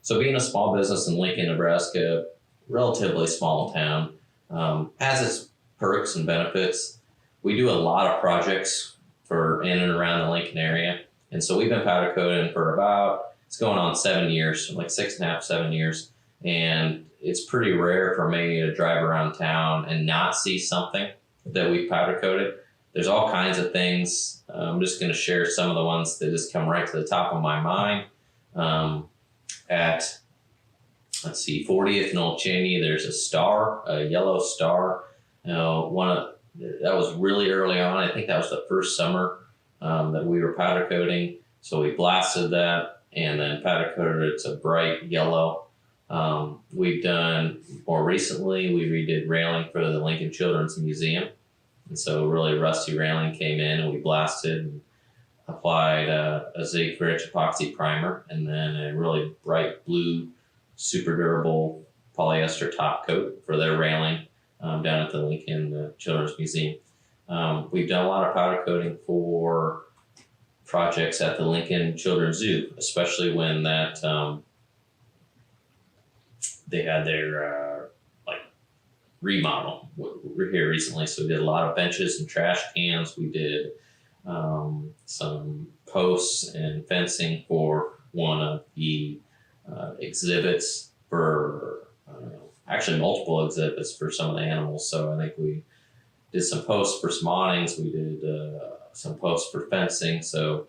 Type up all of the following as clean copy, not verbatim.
So being a small business in Lincoln, Nebraska, relatively small town, has its perks and benefits. We do a lot of projects for in and around the Lincoln area. And so we've been powder coating for it's going on 7 years, like 6.5, 7 years. And it's pretty rare for me to drive around town and not see something that we've powder coated. There's all kinds of things. I'm just going to share some of the ones that just come right to the top of my mind. At 40th and Old Cheney, there's a star, a yellow star. That was really early on. I think that was the first summer that we were powder coating. So we blasted that and then powder coated it to bright yellow. We've done more recently, we redid railing for the Lincoln Children's Museum. And so really rusty railing came in and we blasted and applied a Ziegfeld rich epoxy primer and then a really bright blue, super durable polyester top coat for their railing down at the Lincoln Children's Museum. We've done a lot of powder coating for projects at the Lincoln Children's Zoo, especially when they had their remodel here recently. So we did a lot of benches and trash cans. We did some posts and fencing for one of the exhibits for actually multiple exhibits for some of the animals. So I think we did some posts for some awnings. We did some posts for fencing. So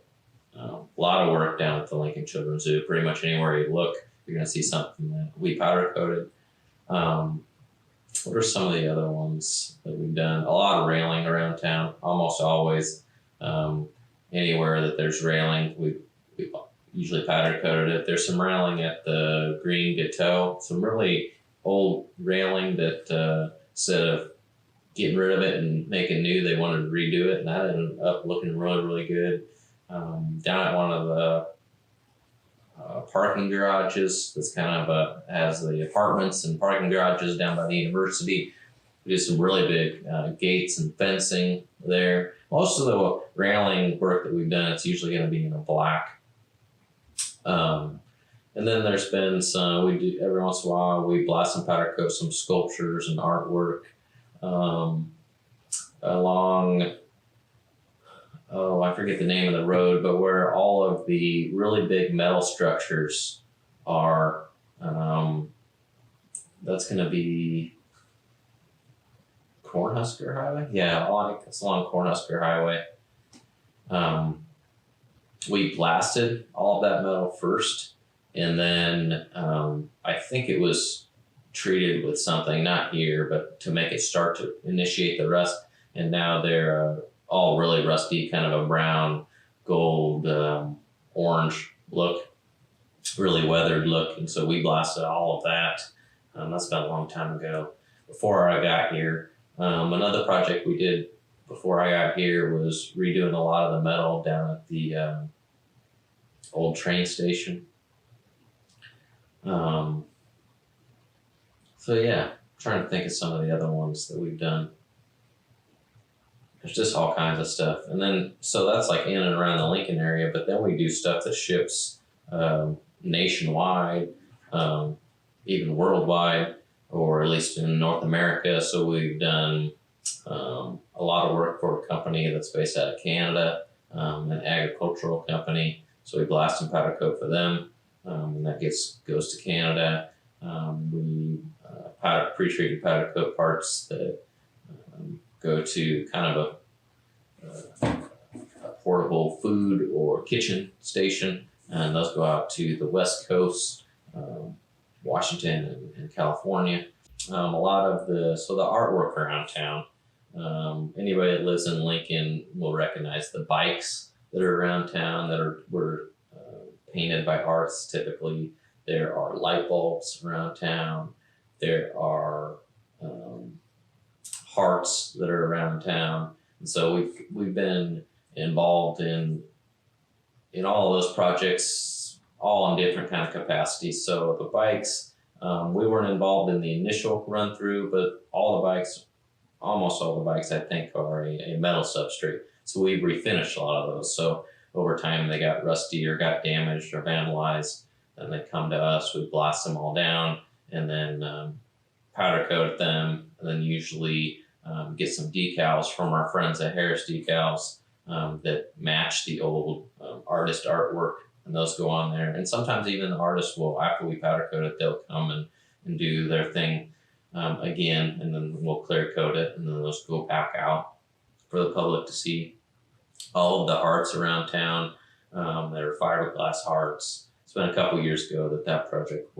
a lot of work down at the Lincoln Children's Zoo. Pretty much anywhere you look, you're going to see something that we powder coated. What are some of the other ones that we've done? A lot of railing around town, almost always. Anywhere that there's railing, we usually powder coated it. There's some railing at the Green Gateau, some really old railing that instead of getting rid of it and making new, they wanted to redo it, and that ended up looking really, really good. Down at one of the parking garages that's kind of has the apartments and parking garages down by the university. We did some really big gates and fencing there. Most of the railing work that we've done, it's usually going to be in a black. And then there's been some, we do every once in a while, we blast and powder coat some sculptures and artwork along, I forget the name of the road, but where all of the really big metal structures are, that's going to be Cornhusker Highway? Yeah, it's along Cornhusker Highway. We blasted all of that metal first, and then I think it was treated with something, not here, but to make it start to initiate the rust. And now they're all really rusty, kind of a brown, gold, orange look, really weathered look. And so we blasted all of that. That's been a long time ago. Before I got here, another project we did before I got here was redoing a lot of the metal down at the old train station. So yeah, I'm trying to think of some of the other ones that we've done. There's just all kinds of stuff. And then, so that's like in and around the Lincoln area, but then we do stuff that ships nationwide, even worldwide, or at least in North America. So we've done a lot of work for a company that's based out of Canada, an agricultural company. So we blast and powder coat for them, and that goes to Canada. We pre-treated powder coat parts that go to kind of a portable food or kitchen station, and those go out to the West Coast, Washington and California. A lot of the artwork around town. Anybody that lives in Lincoln will recognize the bikes that are around town that were painted by artists. Typically, there are light bulbs around town. There are hearts that are around town, and so we've been involved in all of those projects, all in different kind of capacities. So the bikes, we weren't involved in the initial run through, but almost all the bikes, I think, are a metal substrate. So we've refinished a lot of those. So over time, they got rusty or got damaged or vandalized. and they come to us. We blast them all down, and then powder coat them, and then usually get some decals from our friends at Harris Decals that match the old artist artwork, and those go on there. And sometimes even the artists will, after we powder coat it, they'll come and do their thing again, and then we'll clear coat it, and then those go back out for the public to see. All of the hearts around town that are fiberglass hearts. It's been a couple years ago that project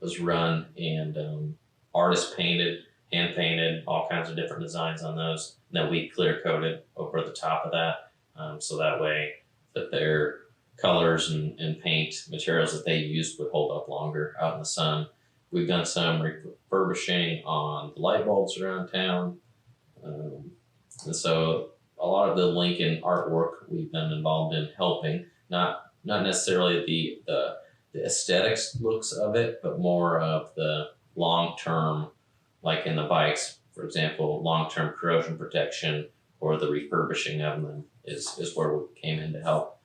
was run, and artists painted, hand painted all kinds of different designs on those. And then we clear coated over the top of that, so that way that their colors and paint materials that they used would hold up longer out in the sun. We've done some refurbishing on the light bulbs around town, and so a lot of the Lincoln artwork we've been involved in helping, not necessarily the aesthetics looks of it, but more of the long-term, like in the bikes, for example, long-term corrosion protection or the refurbishing of them is where we came in to help.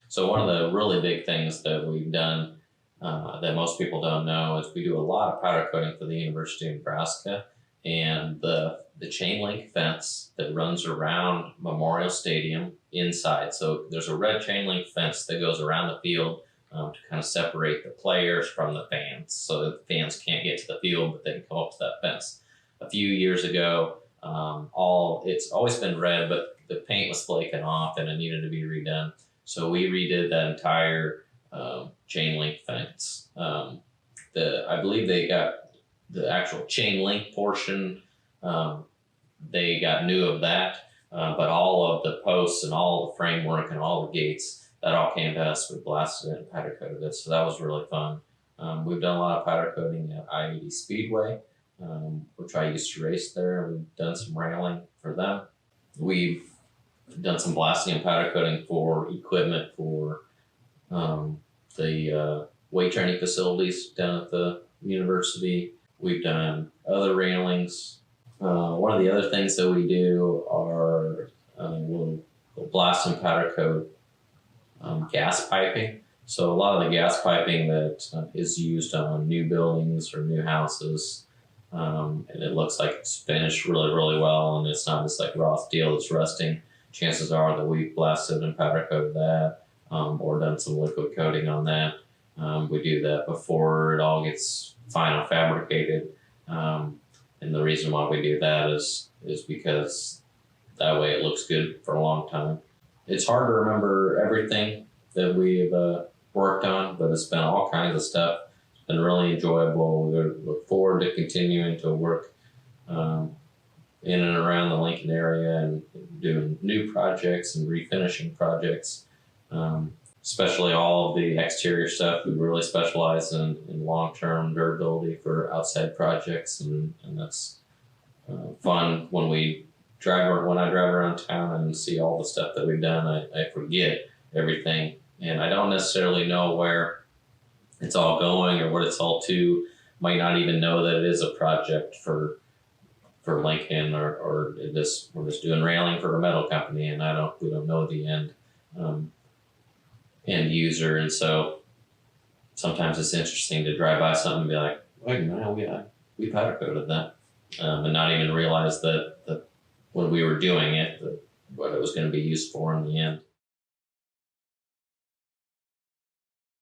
So one of the really big things that we've done that most people don't know is we do a lot of powder coating for the University of Nebraska, and the chain link fence that runs around Memorial Stadium inside. So there's a red chain link fence that goes around the field to kind of separate the players from the fans, so that the fans can't get to the field, but they can come up to that fence. A few years ago, it's always been red, but the paint was flaking off and it needed to be redone. So we redid that entire chain link fence. I believe they got the actual chain link portion. They got new of that, but all of the posts and all the framework and all the gates, that all came to us. We blasted it and powder coated it, so that was really fun. We've done a lot of powder coating at I-80 Speedway, which I used to race there. We've done some railing for them. We've done some blasting and powder coating for equipment for the weight training facilities down at the university. We've done other railings. One of the other things that we do are we'll blast and powder coat gas piping. So a lot of the gas piping that is used on new buildings or new houses, and it looks like it's finished really, really well, and it's not just like raw steel that's rusting. Chances are that we've blasted and powder coated that, or done some liquid coating on that. We do that before it all gets final fabricated. And the reason why we do that is because that way it looks good for a long time. It's hard to remember everything that we've worked on, but it's been all kinds of stuff. It's been really enjoyable. We look forward to continuing to work in and around the Lincoln area and doing new projects and refinishing projects, especially all of the exterior stuff. We really specialize in long-term durability for outside projects, and that's fun. When I drive around town and see all the stuff that we've done, I forget everything, and I don't necessarily know where it's all going or what it's all to. Might not even know that it is a project for Lincoln, or we're just doing railing for a metal company, and we don't know the end user. And so sometimes it's interesting to drive by something and be like, wait a minute, we powder coated that, and not even realize that when we were doing it, what it was going to be used for in the end.